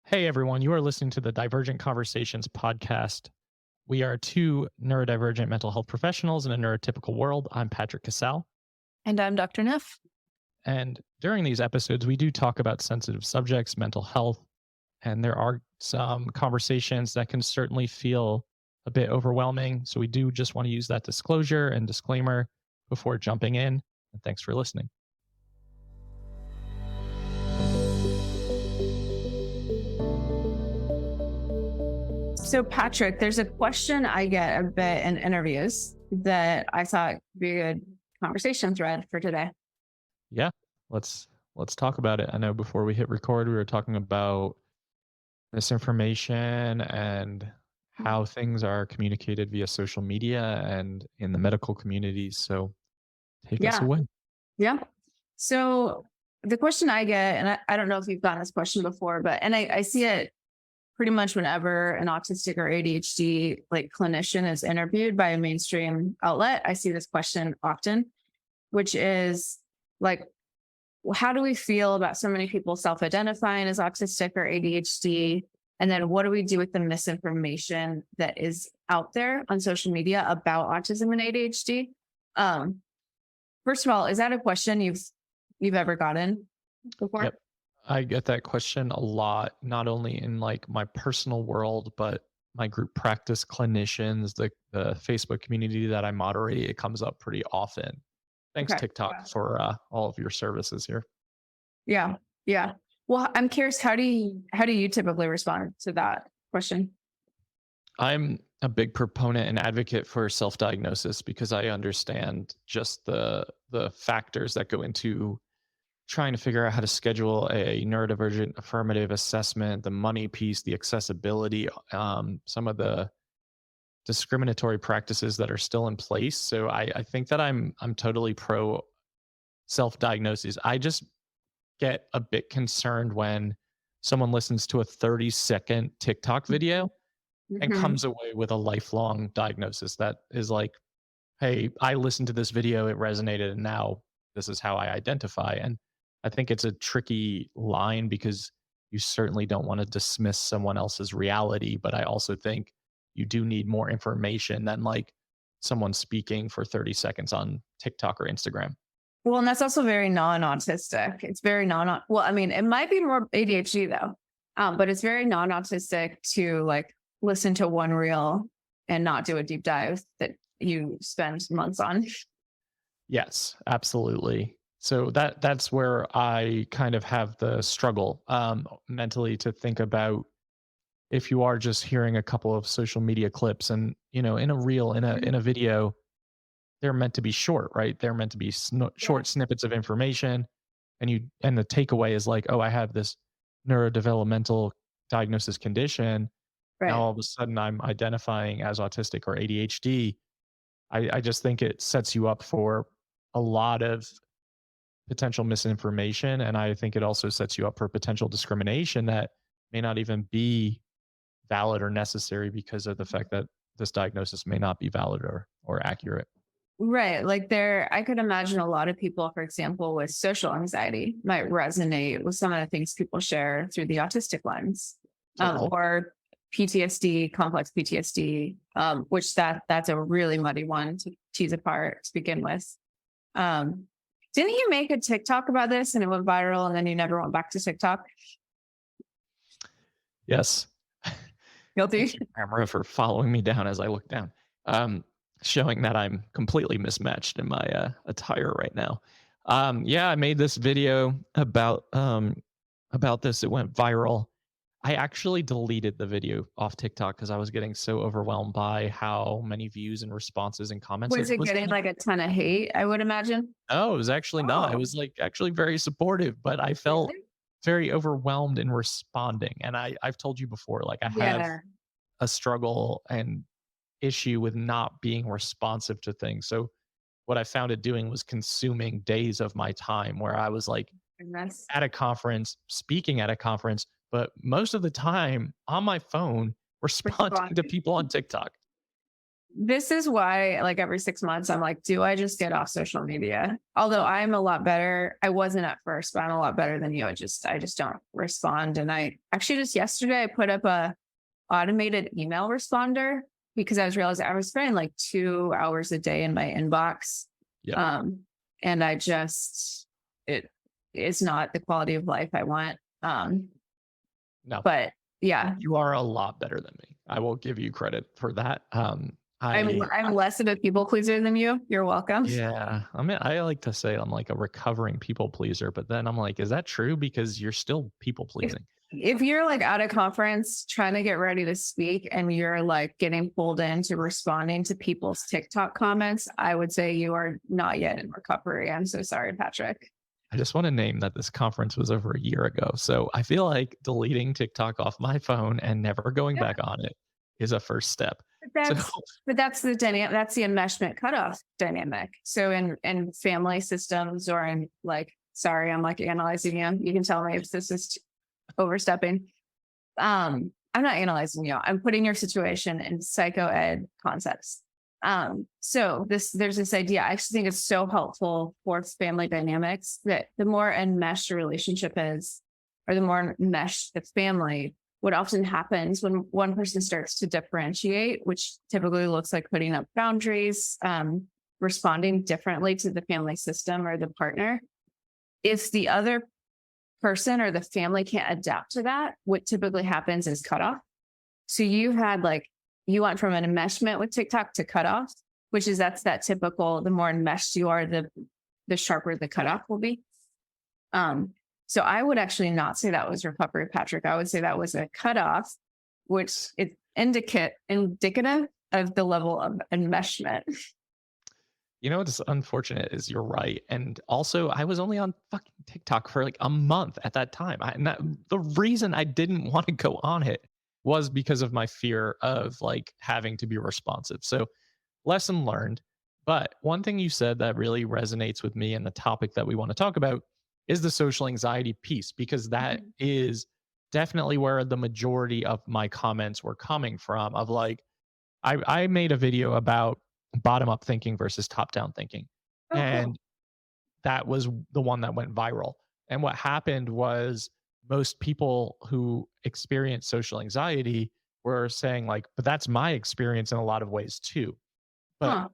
Hey everyone, you are listening to the Divergent Conversations podcast. We are two neurodivergent mental health professionals in a neurotypical world. I'm Patrick Casal. And I'm Dr. Neff. And during these episodes, we do talk about sensitive subjects, mental health, and there are some conversations that can certainly feel a bit overwhelming. So we do just want to use that disclosure and disclaimer before jumping in. And thanks for listening. So Patrick, there's a question I get a bit in interviews that I thought would be a good conversation thread for today. Yeah, let's talk about it. I know before we hit record, we were talking about misinformation and how things are communicated via social media and in the medical communities. So take us away. Yeah. So the question I get, and I don't know if you've gotten this question before, but I see it pretty much whenever an autistic or ADHD like clinician is interviewed by a mainstream outlet, I see this question often, which is like, how do we feel about so many people self-identifying as autistic or ADHD? And then what do we do with the misinformation that is out there on social media about autism and ADHD? First of all, is that a question you've ever gotten before? Yep. I get that question a lot, not only in like my personal world, but my group practice clinicians, the Facebook community that I moderate, it comes up pretty often. Thanks, Okay. TikTok, for all of your services here. Yeah. Well, I'm curious, how do you typically respond to that question? I'm a big proponent and advocate for self-diagnosis because I understand just the factors that go into trying to figure out how to schedule a neurodivergent affirmative assessment, the money piece, the accessibility, some of the discriminatory practices that are still in place. So I think that I'm totally pro self-diagnosis. I just get a bit concerned when someone listens to a 30-second TikTok video and comes away with a lifelong diagnosis that is like, hey, I listened to this video, it resonated, and now this is how I identify. And I think it's a tricky line because you certainly don't want to dismiss someone else's reality, but I also think you do need more information than like someone speaking for 30 seconds on TikTok or Instagram. Well, and that's also very non-autistic. It's very well, I mean, it might be more ADHD though, but it's very non-autistic to like listen to one reel and not do a deep dive that you spend months on. Yes, absolutely. So that's where I kind of have the struggle mentally to think about if you are just hearing a couple of social media clips and, in a reel, in a video, they're meant to be short, right? They're meant to be short snippets of information. And the takeaway is like, oh, I have this neurodevelopmental diagnosis condition. Right. Now all of a sudden I'm identifying as autistic or ADHD. I just think it sets you up for a lot of potential misinformation. And I think it also sets you up for potential discrimination that may not even be valid or necessary because of the fact that this diagnosis may not be valid or accurate. Right. Like I could imagine a lot of people, for example, with social anxiety might resonate with some of the things people share through the autistic lens, or PTSD, complex PTSD, which that's a really muddy one to tease apart to begin with. Didn't you make a TikTok about this and it went viral and then you never went back to TikTok? Yes. Guilty. Thank you, camera, for following me down as I look down, showing that I'm completely mismatched in my attire right now. Yeah, I made this video about this. It went viral. I actually deleted the video off TikTok because I was getting so overwhelmed by how many views and responses and comments. Was it getting like a ton of hate, I would imagine? No, it was actually not. It was like actually very supportive, but I felt very overwhelmed in responding. And I've told you before, like I have a struggle and issue with not being responsive to things. So what I found it doing was consuming days of my time where I was like at a conference, speaking at a conference, but most of the time on my phone responding to people on TikTok. this is why, like, every 6 months, I'm like, do I just get off social media? Although I'm a lot better. I wasn't at first, but I'm a lot better than you. I just don't respond. And I actually just yesterday I put up a automated email responder because I was realizing I was spending like 2 hours a day in my inbox. Yeah. And it is not the quality of life I want. No, But yeah, you are a lot better than me. I will give you credit for that. I'm less of a people pleaser than you. You're welcome. Yeah, I mean, I like to say I'm like a recovering people pleaser, but then I'm like, is that true? Because you're still people pleasing. If you're like at a conference trying to get ready to speak and you're like getting pulled into responding to people's TikTok comments, I would say you are not yet in recovery. I'm so sorry, Patrick. I just want to name that this conference was over a year ago. So I feel like deleting TikTok off my phone and never going back on it is a first step. But that's the dynamic. That's the enmeshment cutoff dynamic. So in family systems or in like, sorry, I'm like analyzing you. You can tell me if this is overstepping. I'm not analyzing you. I'm putting your situation in psycho ed concepts. So there's this idea. I actually think it's so helpful for family dynamics that the more enmeshed a relationship is, or the more enmeshed the family, what often happens when one person starts to differentiate, which typically looks like putting up boundaries, responding differently to the family system or the partner, if the other person or the family can't adapt to that, what typically happens is cutoff. So you went from an enmeshment with TikTok to cutoff, which is that's that typical, the more enmeshed you are, the sharper the cutoff will be. So I would actually not say that was recovery, Patrick. I would say that was a cutoff, which is indicative of the level of enmeshment. You know what's unfortunate is you're right. And also, I was only on fucking TikTok for like a month at that time. The reason I didn't want to go on it was because of my fear of like having to be responsive. So lesson learned. But one thing you said that really resonates with me and the topic that we want to talk about is the social anxiety piece, because that is definitely where the majority of my comments were coming from. Of like, I made a video about bottom up thinking versus top down thinking. And that was the one that went viral. And what happened was most people who experience social anxiety were saying like, but that's my experience in a lot of ways too. But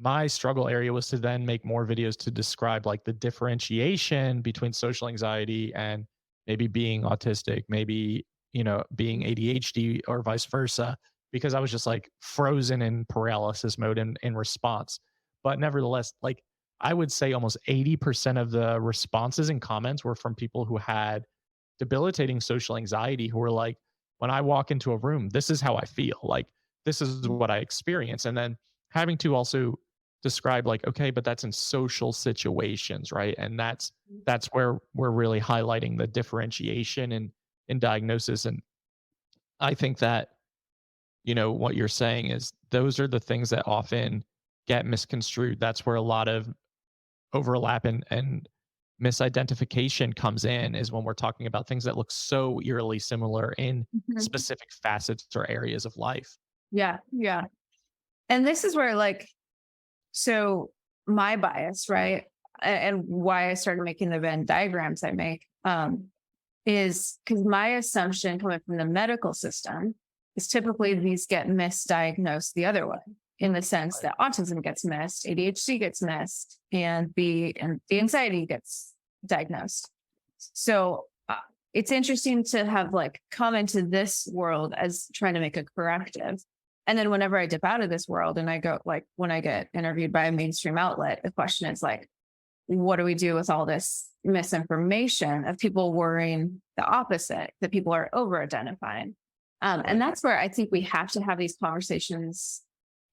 my struggle area was to then make more videos to describe like the differentiation between social anxiety and maybe being autistic, maybe, being ADHD or vice versa, because I was just like frozen in paralysis mode in response. But nevertheless, like I would say almost 80% of the responses and comments were from people who had debilitating social anxiety, who were like, when I walk into a room, this is how I feel. Like, this is what I experience. And then having to also describe like, okay, but that's in social situations, right? And that's where we're really highlighting the differentiation in diagnosis. And I think that, what you're saying is those are the things that often get misconstrued. That's where a lot of overlap and misidentification comes in, is when we're talking about things that look so eerily similar in specific facets or areas of life. Yeah. Yeah. And this is where so my bias, right? And why I started making the Venn diagrams I make, is because my assumption coming from the medical system is typically these get misdiagnosed the other way, in the sense that autism gets missed, ADHD gets missed, and the anxiety gets diagnosed. So it's interesting to have come into this world as trying to make a corrective. And then whenever I dip out of this world and I go, when I get interviewed by a mainstream outlet, the question is what do we do with all this misinformation of people worrying the opposite, that people are over-identifying? And that's where I think we have to have these conversations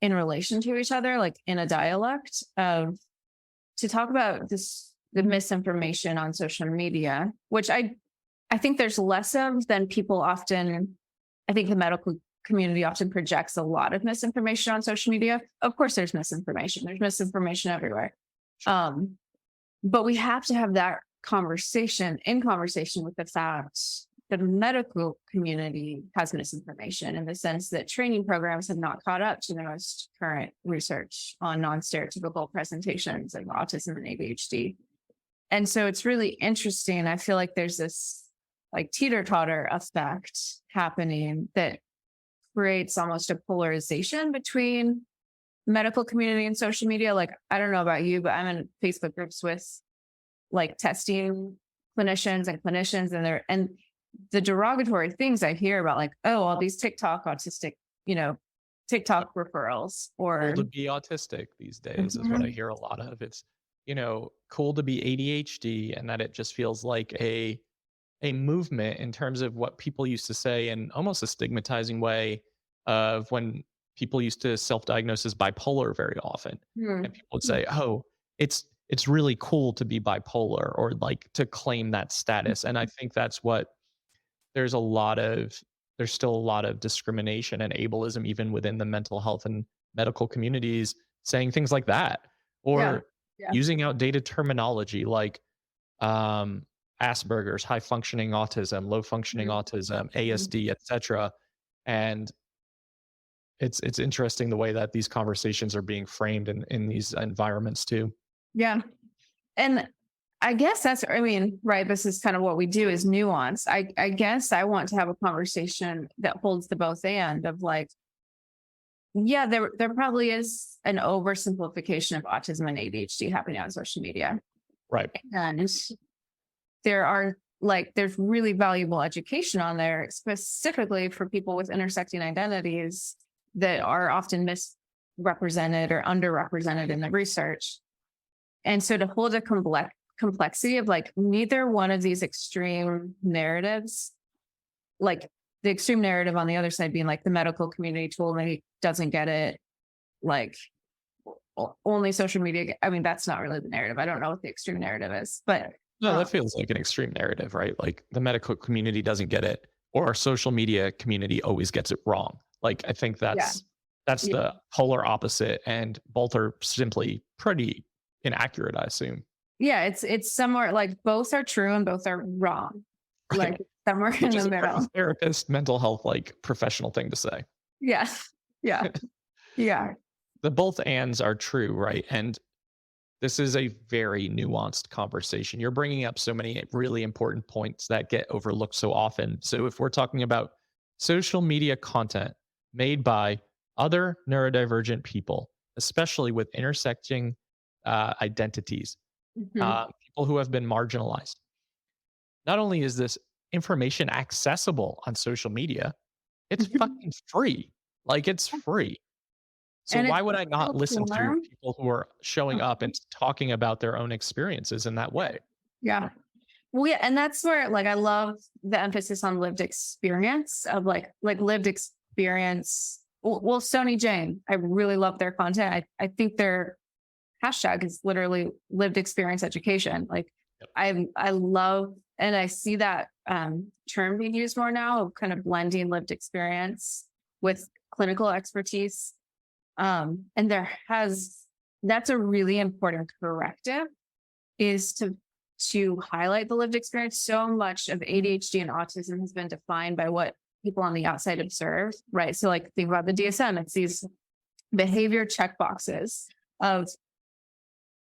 in relation to each other, in a dialect to talk about the misinformation on social media, which I think there's less of than people often. I think the medical community often projects a lot of misinformation on social media. Of course, there's misinformation. There's misinformation everywhere. But we have to have that conversation with the fact the medical community has misinformation in the sense that training programs have not caught up to the most current research on non-stereotypical presentations of autism and ADHD. And so it's really interesting. I feel like there's this like teeter-totter effect happening that creates almost a polarization between medical community and social media. Like, I don't know about you, but I'm in Facebook groups with like testing clinicians, and the derogatory things I hear about, like, oh, all these TikTok autistic, TikTok referrals, or Cool to be autistic these days is what I hear a lot of. It's, cool to be ADHD, and that it just feels like a movement in terms of what people used to say in almost a stigmatizing way of when people used to self-diagnose as bipolar very often. And people would say, oh, it's really cool to be bipolar, or like to claim that status. And I think that's what there's still a lot of discrimination and ableism even within the mental health and medical communities, saying things like that, yeah, or yeah. using outdated terminology like Asperger's, high functioning autism, low functioning autism, ASD, etc. And it's interesting the way that these conversations are being framed in these environments too. Yeah. And I guess right. This is kind of what we do, is nuance. I guess I want to have a conversation that holds the both and of like, yeah, there probably is an oversimplification of autism and ADHD happening on social media. Right. And there's really valuable education on there, specifically for people with intersecting identities that are often misrepresented or underrepresented in the research. And so to hold a complexity of like neither one of these extreme narratives, like the extreme narrative on the other side being like the medical community totally doesn't get it, like only social media. I mean, that's not really the narrative. I don't know what the extreme narrative is, but no, that feels like an extreme narrative, right? Like the medical community doesn't get it, or our social media community always gets it wrong. Like I think that's the polar opposite, and both are simply pretty inaccurate, I assume. Yeah, it's somewhere like both are true and both are wrong. Right. Like somewhere in the middle. Therapist, mental health, like professional thing to say. Yeah. Yeah. Yeah. The both ands are true, right? And this is a very nuanced conversation. You're bringing up so many really important points that get overlooked so often. So if we're talking about social media content made by other neurodivergent people, especially with intersecting identities, people who have been marginalized, not only is this information accessible on social media, it's fucking free. Like it's free. So why would I not listen to people who are showing up and talking about their own experiences in that way? Yeah. Well, yeah, and that's where like I love the emphasis on lived experience of like lived experience. Well, Sony Jane, I really love their content. I think their hashtag is literally lived experience education. Like I love, and I see that term being used more now of kind of blending lived experience with clinical expertise. And that's a really important corrective, is to highlight the lived experience. So much of ADHD and autism has been defined by what people on the outside observe, right? So like think about the DSM, it's these behavior checkboxes of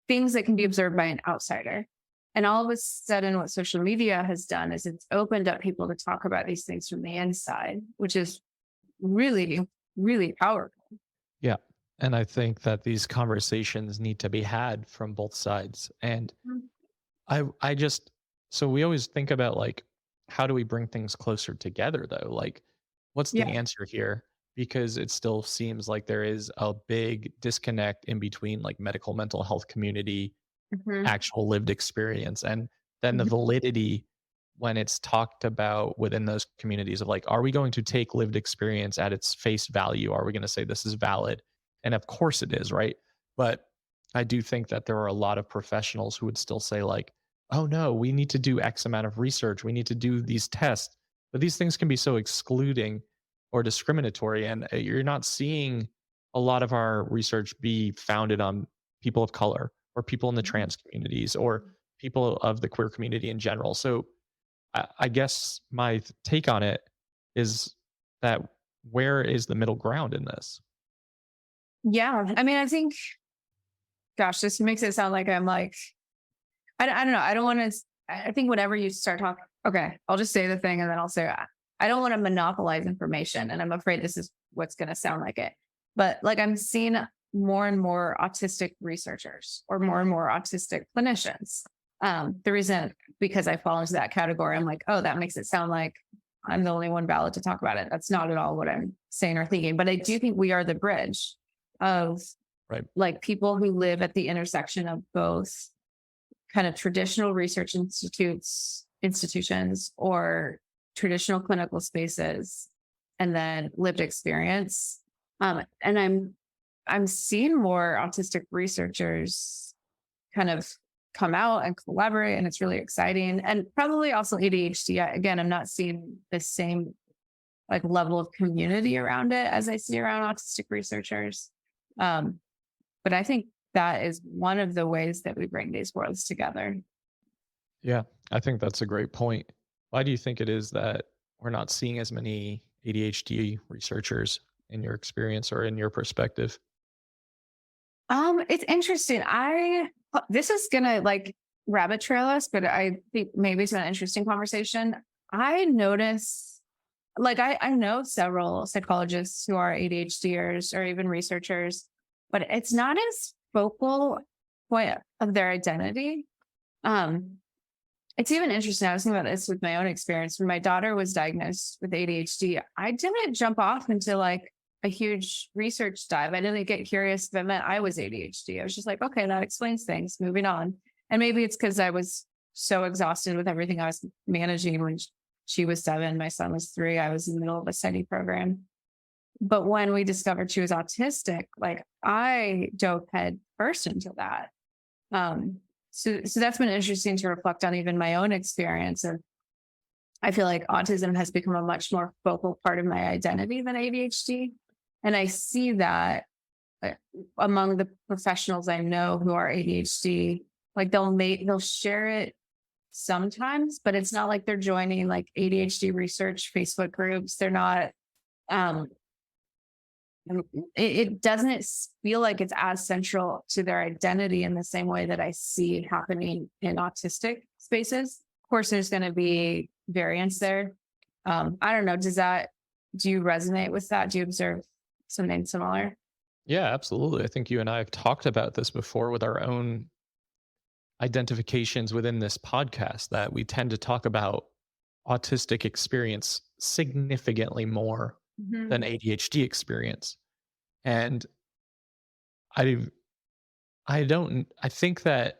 things that can be observed by an outsider. And all of a sudden what social media has done is it's opened up people to talk about these things from the inside, which is really, really powerful. Yeah. And I think that these conversations need to be had from both sides. And so we always think about like, how do we bring things closer together though? Like, what's the answer here? Because it still seems like there is a big disconnect in between like medical mental health community, actual lived experience, and then the validity when it's talked about within those communities of like, are we going to take lived experience at its face value? Are we going to say this is valid? And of course it is, right? But I do think that there are a lot of professionals who would still say like, oh no, we need to do X amount of research. We need to do these tests. But these things can be so excluding or discriminatory. And you're not seeing a lot of our research be founded on people of color or people in the trans communities or people of the queer community in general. So I guess my take on it is that where is the middle ground in this? Yeah. I mean, I think, gosh, this makes it sound like I'm like, I don't know. I don't want to, I think whenever you start talking, okay, I'll just say the thing and then I'll say, I don't want to monopolize information. And I'm afraid this is what's going to sound like it. But like I'm seeing more and more autistic researchers or more and more autistic clinicians. The reason, because I fall into that category, I'm like, oh, that makes it sound like I'm the only one valid to talk about it. That's not at all what I'm saying or thinking. But I do think we are the bridge of Right. like people who live at the intersection of both kind of traditional research institutions or traditional clinical spaces and then lived experience. And I'm seeing more autistic researchers kind of come out and collaborate, and it's really exciting. And probably also ADHD. Again, I'm not seeing the same like level of community around it as I see around autistic researchers. But I think that is one of the ways that we bring these worlds together. Yeah, I think that's a great point. Why do you think it is that we're not seeing as many ADHD researchers in your experience or in your perspective? It's interesting. This is gonna like rabbit trail us, but I think maybe it's an interesting conversation. I notice, like, I know several psychologists who are ADHDers or even researchers, but it's not as focal point of their identity. It's even interesting. I was thinking about this with my own experience. When my daughter was diagnosed with ADHD, I didn't jump off into like a huge research dive. I didn't get curious if it meant I was ADHD. I was just like, okay, that explains things. Moving on. And maybe it's because I was so exhausted with everything I was managing when she was 7, my son was 3. I was in the middle of a study program. But when we discovered she was autistic, like I dove head first into that. So that's been interesting to reflect on even my own experience of, I feel like autism has become a much more focal part of my identity than ADHD. And I see that among the professionals I know who are ADHD, like they'll share it sometimes, but it's not like they're joining like ADHD research Facebook groups. They're not, it doesn't feel like it's as central to their identity in the same way that I see happening in autistic spaces. Of course, there's going to be variance there. I don't know. Do you resonate with that? Do you observe something similar? Yeah, absolutely. I think you and I have talked about this before with our own identifications within this podcast, that we tend to talk about autistic experience significantly more than ADHD experience. And I think that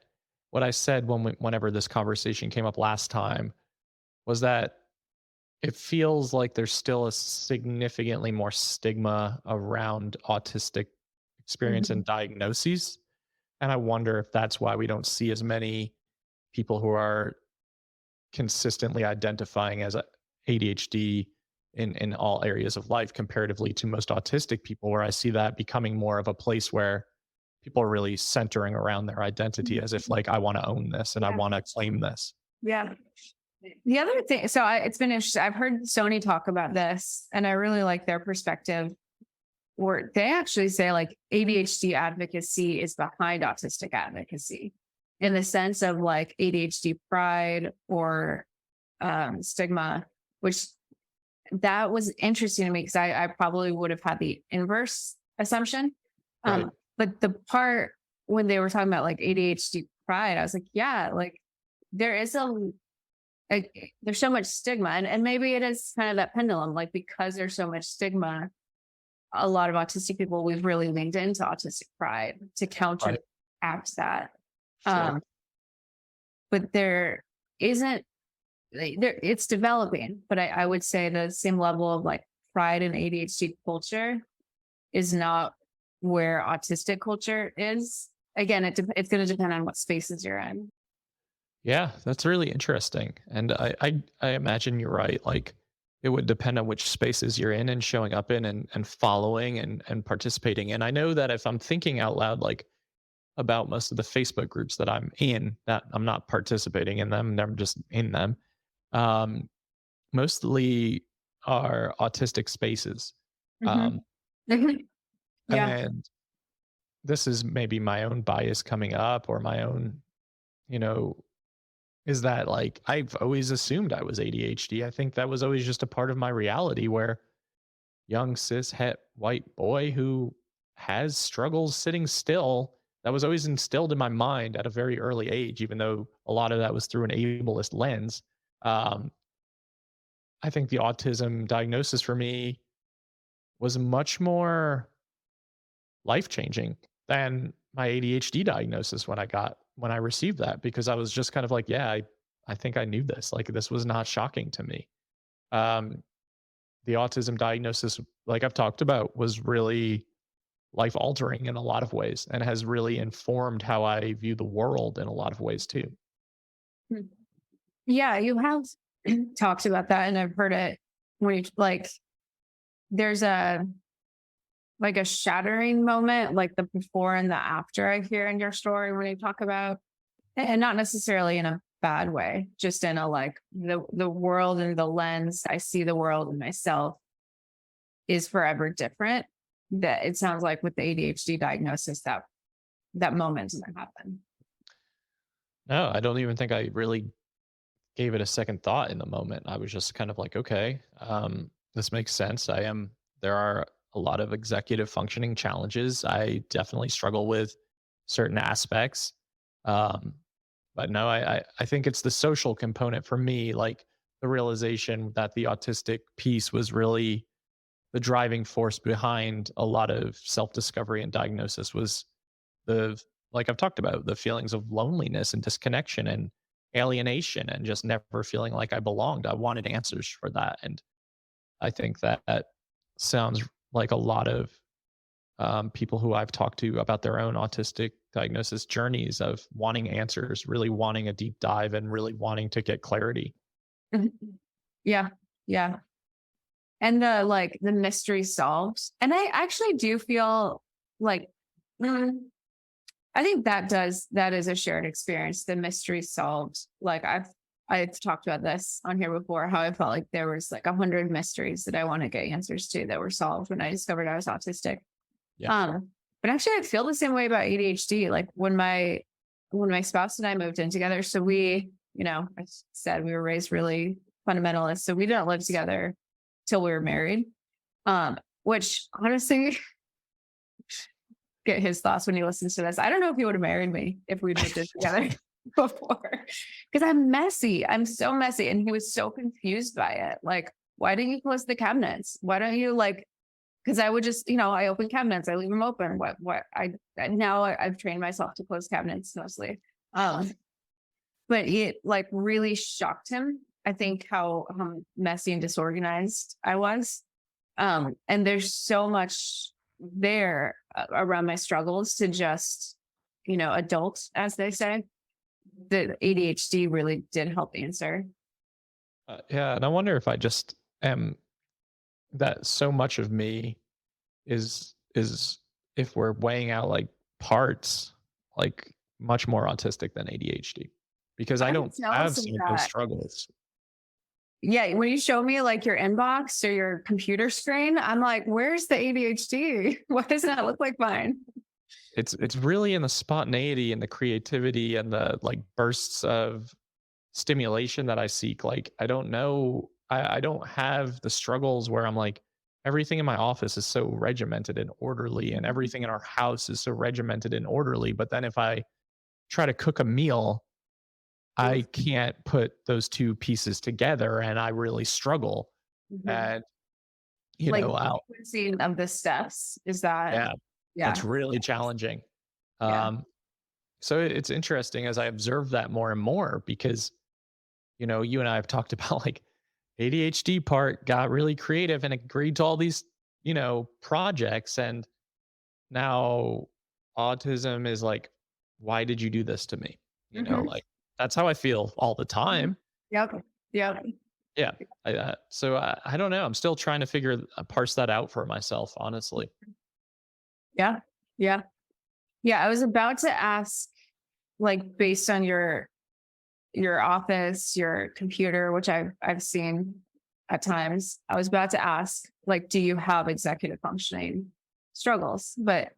what I said whenever this conversation came up last time was that it feels like there's still a significantly more stigma around autistic experience and diagnoses. And I wonder if that's why we don't see as many people who are consistently identifying as ADHD in all areas of life comparatively to most autistic people, where I see that becoming more of a place where people are really centering around their identity as if like, I want to own this and I want to claim this. Yeah. The other thing, it's been interesting. I've heard Sony talk about this, and I really like their perspective, where they actually say like ADHD advocacy is behind autistic advocacy, in the sense of like ADHD pride or stigma, which that was interesting to me because I probably would have had the inverse assumption. Right. But the part when they were talking about like ADHD pride, I was like, yeah, like there is there's so much stigma, and maybe it is kind of that pendulum, like because there's so much stigma, a lot of autistic people, we've really leaned into autistic pride to counteract that. Sure. But there isn't, it's developing, but I would say the same level of like pride in ADHD culture is not where autistic culture is. Again, it's going to depend on what spaces you're in. Yeah, that's really interesting. And I imagine you're right. Like it would depend on which spaces you're in and showing up in and following and participating. And I know that if I'm thinking out loud, like about most of the Facebook groups that I'm in, that I'm not participating in them, I'm just in them. um, mostly are autistic spaces. Hmm. Um, Yeah. and this is maybe my own bias coming up or my own, you know, is that like I've always assumed I was ADHD. I think that was always just a part of my reality where young cis het white boy who has struggles sitting still. That was always instilled in my mind at a very early age, even though a lot of that was through an ableist lens. Um, I think the autism diagnosis for me was much more life changing than my ADHD diagnosis when I received that, because I was just kind of like, yeah, I think I knew this. Like this was not shocking to me. Um, the autism diagnosis, like I've talked about, was really life altering in a lot of ways and has really informed how I view the world in a lot of ways too. Yeah, you have talked about that, and I've heard it when you like. There's a like a shattering moment, like the before and the after. I hear in your story when you talk about, and not necessarily in a bad way, just in a like the world and the lens I see the world and myself is forever different. That it sounds like with the ADHD diagnosis that moment didn't happen. No, I don't even think I really gave it a second thought in the moment. I was just kind of like, okay, this makes sense. There are a lot of executive functioning challenges. I definitely struggle with certain aspects. Um, but no, I think it's the social component for me, like the realization that the autistic piece was really the driving force behind a lot of self-discovery and diagnosis was the like I've talked about, the feelings of loneliness and disconnection and alienation and just never feeling like I belonged. I wanted answers for that. And I think that sounds like a lot of people who I've talked to about their own autistic diagnosis journeys of wanting answers, really wanting a deep dive and really wanting to get clarity. Mhm. Yeah, yeah. And the mystery solved. And I actually do feel like mm, I think that is a shared experience. The mystery solved. Like I've talked about this on here before, how I felt like there was like 100 mysteries that I want to get answers to that were solved when I discovered I was autistic. Yeah. But actually I feel the same way about ADHD. Like when my spouse and I moved in together, so we, I said we were raised really fundamentalist. So we didn't live together till we were married. Which honestly, get his thoughts when he listens to this. I don't know if he would have married me if we'd lived it together before. Because I'm messy. I'm so messy. And he was so confused by it. Like, why don't you close the cabinets? Why don't you because I would just, I open cabinets, I leave them open. Now I've trained myself to close cabinets mostly. But it like really shocked him. I think how messy and disorganized I was. And there's so much there around my struggles to just, adult, as they say. The ADHD really did help answer. Yeah, and I wonder if I just am that so much of me is if we're weighing out like parts, like much more autistic than ADHD because I I don't was have some noticing of those that. struggles. Yeah, when you show me like your inbox or your computer screen, I'm like, where's the ADHD? Why doesn't that look like mine? It's really in the spontaneity and the creativity and the like bursts of stimulation that I seek. Like I don't know, I don't have the struggles where I'm like everything in my office is so regimented and orderly and everything in our house is so regimented and orderly. But then if I try to cook a meal, I can't put those two pieces together and I really struggle. Mhm. And Like I'll sequencing of the steps, is that, yeah, that's yeah, really challenging. yeah. Um, so it's interesting as I observe that more and more because you and I have talked about like ADHD part got really creative and agreed to all these, projects. And now autism is like, why did you do this to me? Mhm. Like that's how I feel all the Mhm. time. Yep. Yep. Yeah. So I don't know. I'm still trying to parse that out for myself, honestly. Yeah. Yeah. Yeah. I was about to ask, like, based on your your office, your computer, which I've seen at times. I was about to ask, like, do you have executive functioning struggles? But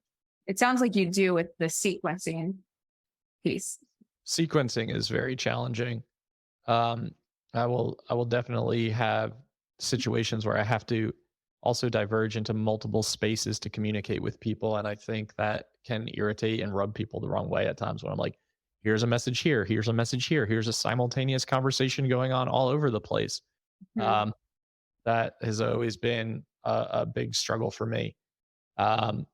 it sounds like you do with the sequencing piece. Sequencing is very challenging. Um, I will definitely have situations where I have to also diverge into multiple spaces to communicate with people, and I think that can irritate and rub people the wrong way at times when I'm like, here's a message here, here's a message here, here's a simultaneous conversation going on all over the place. Mhm. Um, that has always been a big struggle for me. Um,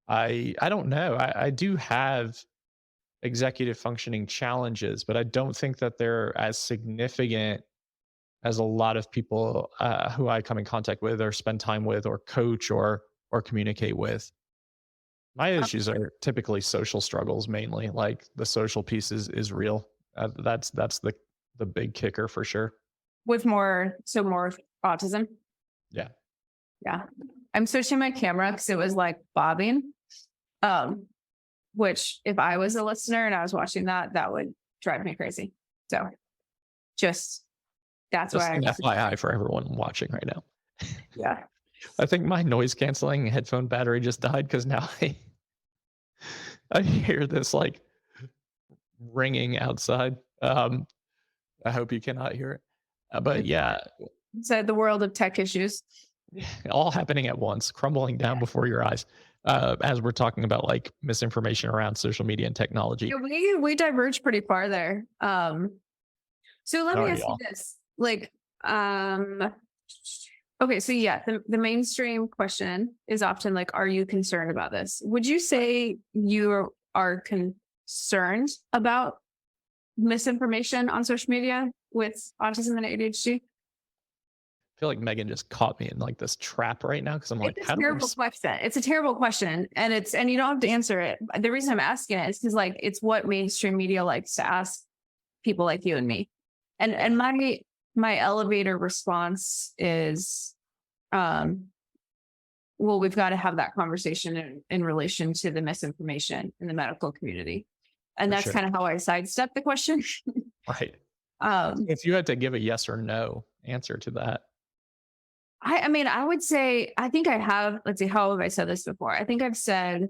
I don't know. I do have executive functioning challenges, but I don't think that they're as significant as a lot of people who I come in contact with or spend time with or coach or communicate with. My issues are typically social struggles mainly. Like the social piece is real. That's the big kicker for sure. With more autism. Yeah. Yeah. I'm switching my camera because it was like bobbing. Um, which if I was a listener and I was watching that, that would drive me crazy. So just that's Just why an FYI for everyone watching right now. yeah. I think my noise canceling headphone battery just died because now I hear this like ringing outside. I hope you cannot hear it. But yeah, So the world of tech issues. all happening at once, crumbling down before your eyes. As we're talking about like misinformation around social media and technology. Yeah, we diverge pretty far there. So let me Oh, ask you y'all. this. Like, okay, so yeah, the mainstream question is often like, are you concerned about this? Would you say you are concerned about misinformation on social media with autism and ADHD? I feel like Megan just caught me in like this trap right now because I'm like, It's how a do I? terrible question. It's a terrible question. And you don't have to answer it. The reason I'm asking it is because like it's what mainstream media likes to ask people like you and me. And my elevator response is well, we've got to have that conversation in relation to the misinformation in the medical community. And For that's sure. kind of how I sidestep the question. Right. um If you had to give a yes or no answer to that, I mean, I would say, I think I have, let's see, how have I said this before? I think I've said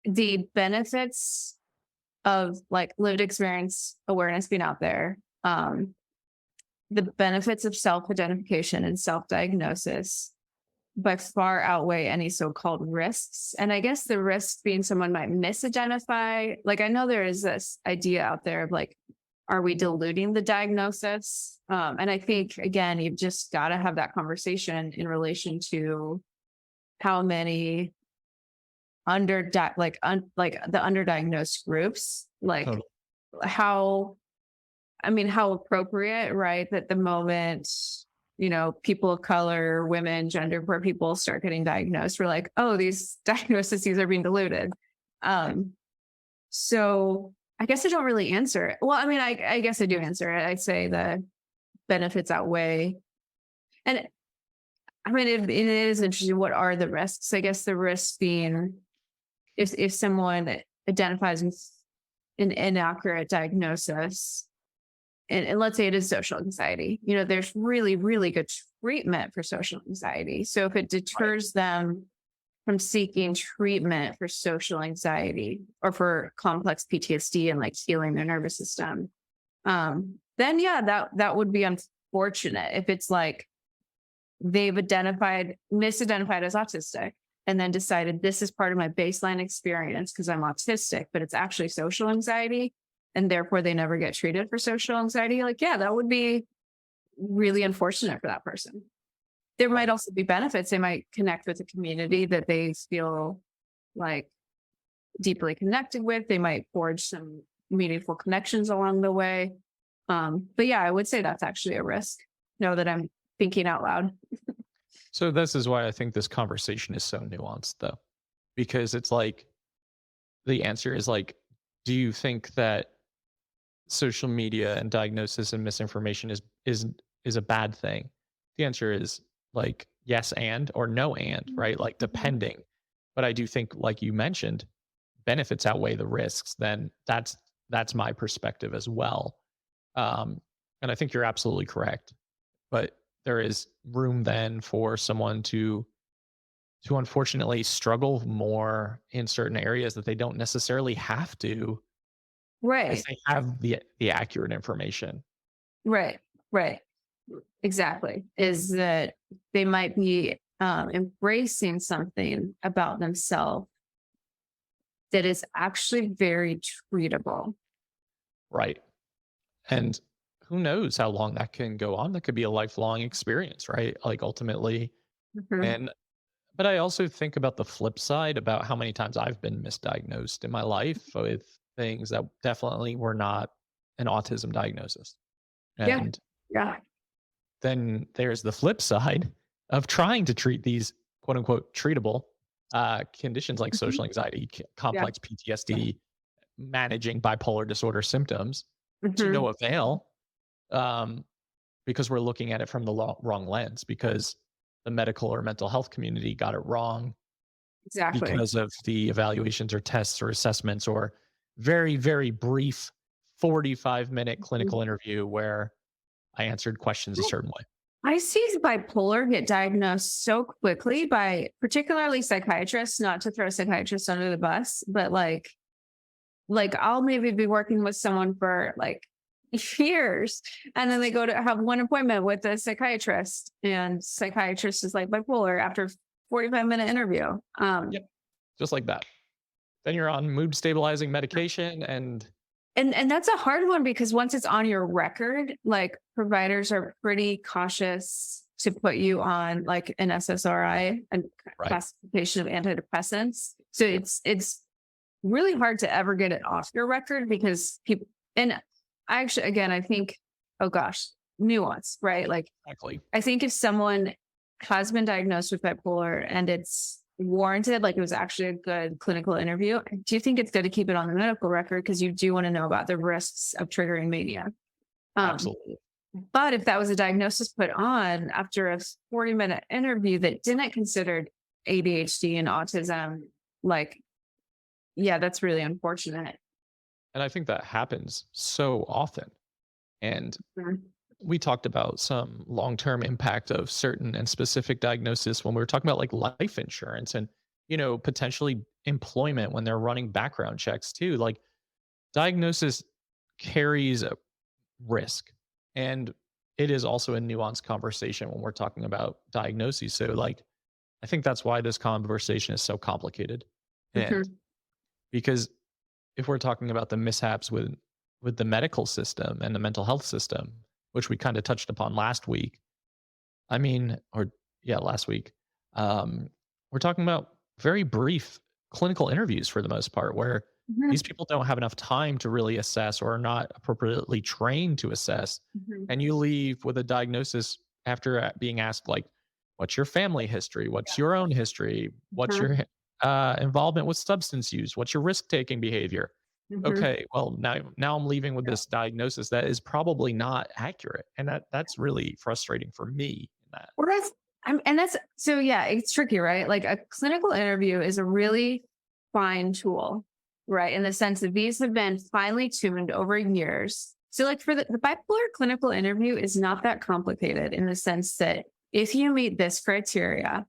the benefits of like lived experience awareness being out there, the benefits of self-identification and self-diagnosis by far outweigh any so-called risks. And I guess the risk being someone might misidentify. Like I know there is this idea out there of like, are we diluting the diagnosis? And I think again, you've just got to have that conversation in relation to how many like the underdiagnosed groups, like totally. how, I mean, how appropriate, right? That the moment, you know, people of color, women, genderqueer people start getting diagnosed, we're like, oh, these diagnoses are being diluted. So I guess I don't really answer it. Well, I mean, I guess I do answer it. I'd say the benefits outweigh. And I mean, it is interesting. What are the risks? I guess the risks being if someone identifies with an inaccurate diagnosis, and let's say it is social anxiety, you know, there's really, really good treatment for social anxiety. So if it deters them from seeking treatment for social anxiety or for complex PTSD and like healing their nervous system, then yeah, that would be unfortunate if it's like they've misidentified as autistic and then decided this is part of my baseline experience because I'm autistic, but it's actually social anxiety. And therefore they never get treated for social anxiety. Like, yeah, that would be really unfortunate for that person. There might also be benefits. They might connect with a community that they feel like deeply connected with. They might forge some meaningful connections along the way. But yeah, I would say that's actually a risk. Know that I'm thinking out loud. So this is why I think this conversation is so nuanced though, because it's like the answer is like, do you think that social media and diagnosis and misinformation is a bad thing? The answer is like yes and or no and, right? Like depending. But I do think, like you mentioned, benefits outweigh the risks. Then that's my perspective as well. And I think you're absolutely correct. But there is room then for someone to unfortunately struggle more in certain areas that they don't necessarily have to as Right. they have the accurate information. Right. Right. Exactly. Is that they might be embracing something about themselves that is actually very treatable. Right. And who knows how long that can go on? That could be a lifelong experience, right? Like ultimately. Mhm. And but I also think about the flip side about how many times I've been misdiagnosed in my life with things that definitely were not an autism diagnosis. Yeah. And Yeah. then there's the flip side of trying to treat these quote unquote treatable conditions like Mhm. social anxiety, Yeah. complex PTSD, managing bipolar disorder symptoms to Mhm. no avail, um, because we're looking at it from the wrong lens, because the medical or mental health community got it wrong Exactly. because of the evaluations or tests or assessments or very, very brief 45-minute Mhm. clinical interview where I answered questions a certain way. I see bipolar get diagnosed so quickly by particularly psychiatrists, not to throw psychiatrists under the bus, but like I'll maybe be working with someone for like years and then they go to have one appointment with a psychiatrist and psychiatrist is like bipolar after 45-minute interview. Yep, just like that. Then you're on mood stabilizing medication and And that's a hard one because once it's on your record, like providers are pretty cautious to put you on like an SSRI and right. classification of antidepressants. So it's really hard to ever get it off your record because people and I actually again I think oh gosh, nuance, right? Like Exactly. I think if someone has been diagnosed with bipolar and it's warranted, like it was actually a good clinical interview, do you think it's good to keep it on the medical record? Because you do want to know about the risks of triggering mania. Um, Absolutely. but if that was a diagnosis put on after a 40-minute interview that didn't consider ADHD and autism, like, yeah, that's really unfortunate. And I think that happens so often. And Mhm. we talked about some long-term impact of certain and specific diagnosis when we were talking about like life insurance and potentially employment when they're running background checks too. Like diagnosis carries a risk, and it is also a nuanced conversation when we're talking about diagnoses. So like I think that's why this conversation is so complicated. And Mhm. because if we're talking about the mishaps with the medical system and the mental health system, which we kind of touched upon last week, I mean, or yeah, last week, we're talking about very brief clinical interviews for the most part, where these Mhm. people don't have enough time to really assess or are not appropriately trained to assess. Mhm. And you leave with a diagnosis after being asked, like, what's your family history? What's your own history? What's Mhm. your involvement with substance use? What's your risk taking behavior? Mhm. Okay, well now I'm leaving with this diagnosis that is probably not accurate, and that's really frustrating for me in that. Well, and that's so yeah, it's tricky, right? Like a clinical interview is a really fine tool, right? In the sense that these have been finely tuned over years. So, like for the bipolar clinical interview is not that complicated in the sense that if you meet this criteria,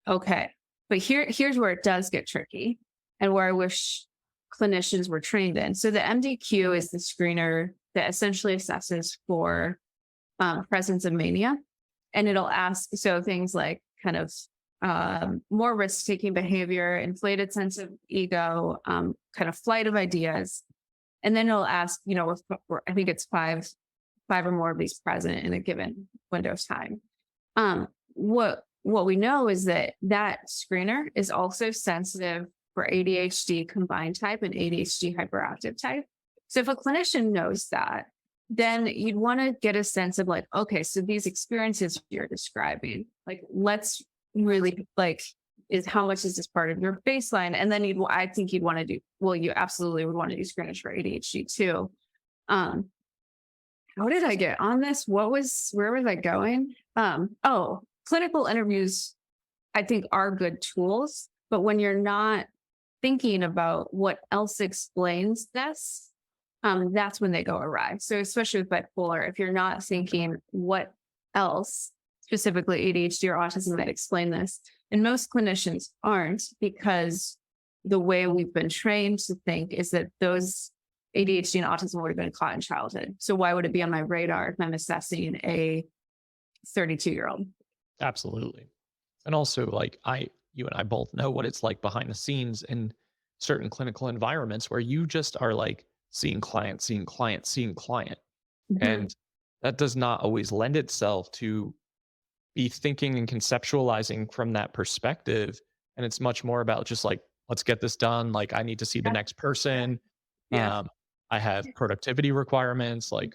okay. But here's where it does get tricky and where I wish clinicians were trained in. So the MDQ is the screener that essentially assesses for presence of mania. And it'll ask, so things like kind of more risk taking behavior, inflated sense of ego, kind of flight of ideas. And then it'll ask, I think it's five or more of these present in a given window of time. What we know is that that screener is also sensitive for ADHD combined type and ADHD hyperactive type. So if a clinician knows that, then you'd want to get a sense of like, okay, so these experiences you're describing, like, let's really like, is how much is this part of your baseline? And then I think you'd want to do, well, you absolutely would want to do screenage for ADHD too. Um, how did I get on this? Where was I going? Oh, clinical interviews, I think are good tools, but when you're not thinking about what else explains this, that's when they go awry. So especially with bipolar, if you're not thinking what else, specifically ADHD or autism, might explain this, and most clinicians aren't, because the way we've been trained to think is that those ADHD and autism would have been caught in childhood. So why would it be on my radar if I'm assessing a 32-year-old? Absolutely. And also, like, you and I both know what it's like behind the scenes in certain clinical environments where you just are like seeing client, seeing client, seeing client. Mhm. And that does not always lend itself to be thinking and conceptualizing from that perspective. And it's much more about just like, let's get this done. Like, I need to see the Yeah. next person. Yeah. Um, I have productivity requirements. Like,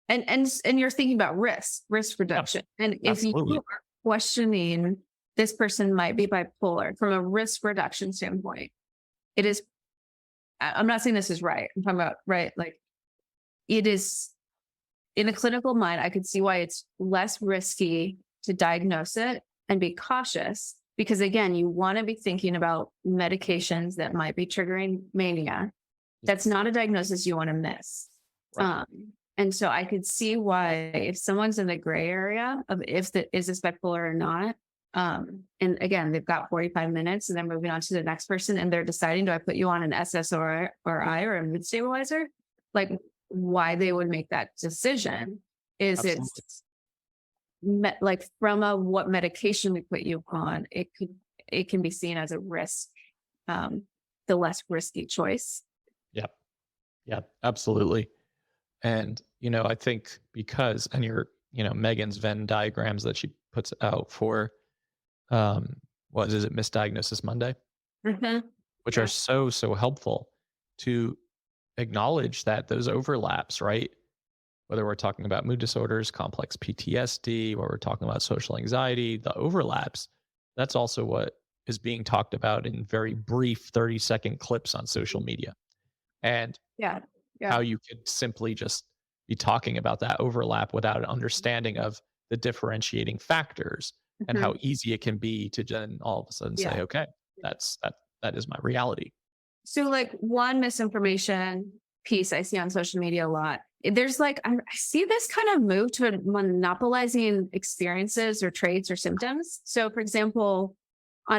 And you're thinking about risk yeah, reduction. And if you absolutely. are questioning this person might be bipolar from a risk reduction standpoint, it is, I'm not saying this is right. I'm talking about right. Like, it is in a clinical mind, I could see why it's less risky to diagnose it and be cautious, because again, you want to be thinking about medications that might be triggering mania. That's not a diagnosis you want to miss. Right. And so I could see why, if someone's in the gray area of if is this bipolar or not, and again, they've got 45 minutes and they're moving on to the next person and they're deciding, do I put you on an SSRI or a mood stabilizer? Like, why they would make that decision is Absolutely. it's like from what medication we put you on, it can be seen as a risk, the less risky choice. Yep. Yep. Absolutely. And, I think because, and Megan's Venn diagrams that she puts out for, what is it, Misdiagnosis Monday, Mhm. which Yeah. are so, so helpful to acknowledge that those overlaps, right? Whether we're talking about mood disorders, complex PTSD, or we're talking about social anxiety, the overlaps, that's also what is being talked about in very brief 30-second clips on social media. And Yeah. how Yeah. you could simply just be talking about that overlap without an understanding of the differentiating factors and how Mhm. easy it can be to then all of a sudden say, Yeah. okay, that is my reality. So, like, one misinformation piece I see on social media a lot. There's like, I see this kind of move to monopolizing experiences or traits or symptoms. So, for example,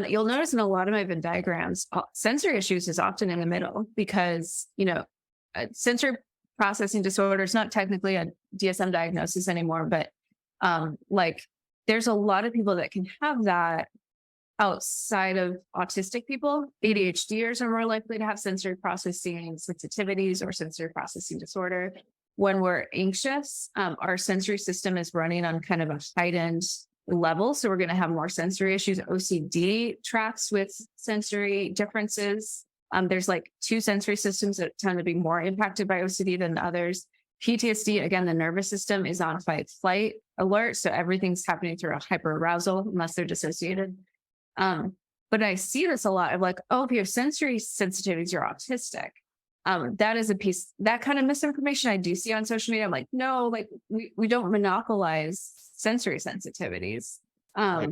you'll notice in a lot of my Venn diagrams, sensory issues is often in the middle because, sensory processing disorder is not technically a DSM diagnosis anymore, but like, there's a lot of people that can have that outside of autistic people. ADHDers are more likely to have sensory processing sensitivities or sensory processing disorder. When we're anxious, our sensory system is running on kind of a heightened level. So we're going to have more sensory issues. OCD tracks with sensory differences. There's like two sensory systems that tend to be more impacted by OCD than others. PTSD, again, the nervous system is on fight flight alert. So everything's happening through a hyperarousal unless they're dissociated. But I see this a lot of like, oh, if you have sensory sensitivities, you're autistic. That is a piece, that kind of misinformation I do see on social media. I'm like, no, like we don't monopolize sensory sensitivities. Right.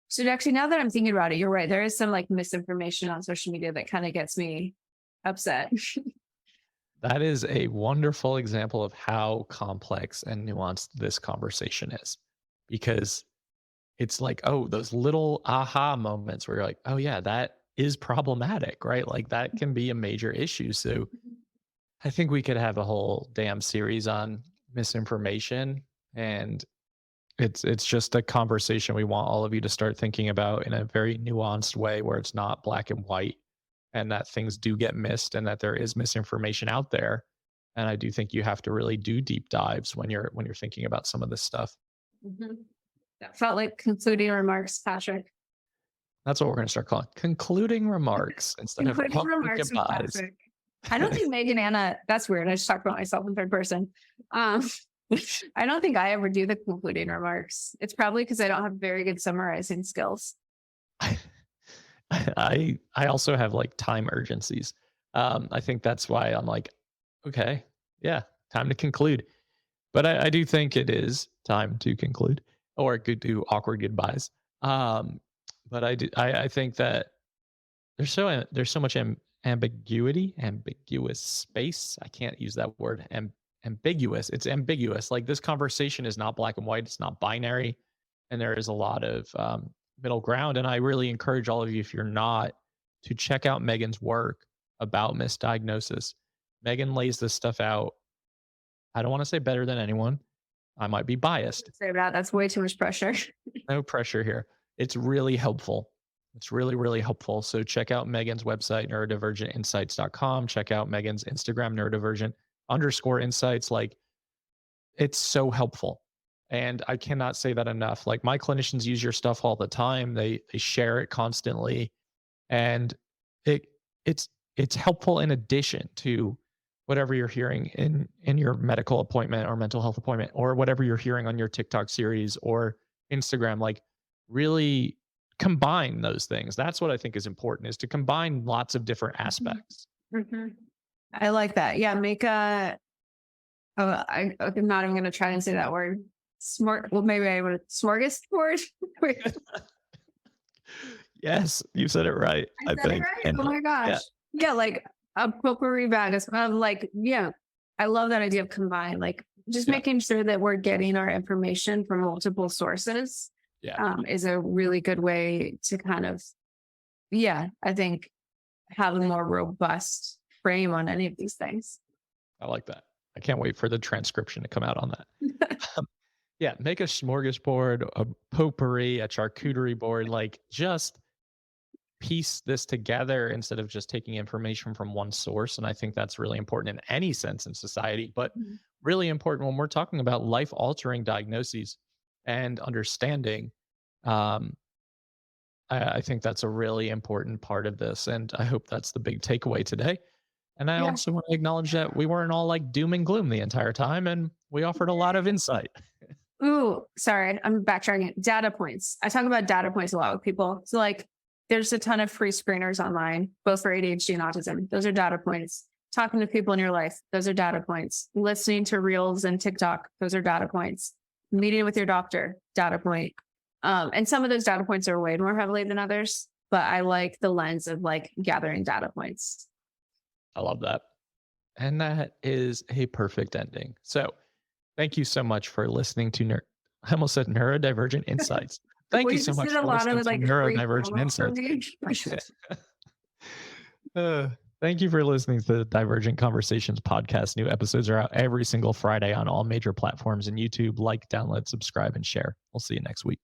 So actually, now that I'm thinking about it, you're right. There is some like misinformation on social media that kind of gets me upset. That is a wonderful example of how complex and nuanced this conversation is, because it's like, oh, those little aha moments where you're like, oh yeah, that is problematic, right? Like that can be a major issue. So I think we could have a whole damn series on misinformation, and it's just a conversation we want all of you to start thinking about in a very nuanced way where it's not black and white, and that things do get missed and that there is misinformation out there. And I do think you have to really do deep dives when you're thinking about some of this stuff. Mhm. That felt like concluding remarks, Patrick. That's what we're going to start calling concluding remarks instead of Concluding awkward remarks with goodbyes. Patrick. I don't think Megan Anna, that's weird. I just talked about myself in third person. Um, I don't think I ever do the concluding remarks. It's probably because I don't have very good summarizing skills. I also have like time urgencies. I think that's why I'm like, okay, yeah, time to conclude. But I do think it is time to conclude or do awkward goodbyes. But I think that there's so much ambiguous space. I can't use that word. Ambiguous. It's ambiguous. Like this conversation is not black and white. It's not binary. And there is a lot of middle ground. And I really encourage all of you, if you're not, to check out Megan's work about misdiagnosis. Megan lays this stuff out. I don't want to say better than anyone. I might be biased. Say that. That's way too much pressure. No pressure here. It's really helpful. It's really, really helpful. So check out Megan's website, neurodivergentinsights.com. Check out Megan's Instagram, neurodivergent_insights. Like, it's so helpful. And I cannot say that enough. Like, my clinicians use your stuff all the time. They share it constantly. And it's helpful in addition to whatever you're hearing in your medical appointment or mental health appointment, or whatever you're hearing on your TikTok series or Instagram. Like, really combine those things. That's what I think is important, is to combine lots of different aspects. Mm-hmm. I like that. Yeah. Make I'm not even going to try and say that word. Maybe I would smorgasbord. Yes, you said it right. I think. Right? And, oh my gosh. Yeah. Like a potpourri bag of like, yeah, I love that idea of combine, like just making sure that we're getting our information from multiple sources. Is a really good way to kind of, I think, have a more robust frame on any of these things. I like that. I can't wait for the transcription to come out on that. Make a smorgasbord, a potpourri, a charcuterie board, like just piece this together instead of just taking information from one source. And I think that's really important in any sense in society, but really important when we're talking about life-altering diagnoses and understanding. I think that's a really important part of this. And I hope that's the big takeaway today. And I also want to acknowledge that we weren't all like doom and gloom the entire time, and we offered a lot of insight. Ooh, sorry, I'm backtracking. Data points. I talk about data points a lot with people. So like, there's a ton of free screeners online, both for ADHD and autism. Those are data points. Talking to people in your life, those are data points. Listening to reels and TikTok, those are data points. Meeting with your doctor, data point. And some of those data points are weighed more heavily than others, but I like the lens of like gathering data points. I love that. And that is a perfect ending. So thank you so much for listening to I almost said Neurodivergent Insights. Thank you so much for listening to Neurodivergent Insights. Thank you for listening to the Divergent Conversations podcast. New episodes are out every single Friday on all major platforms and YouTube. Like, download, subscribe, and share. We'll see you next week.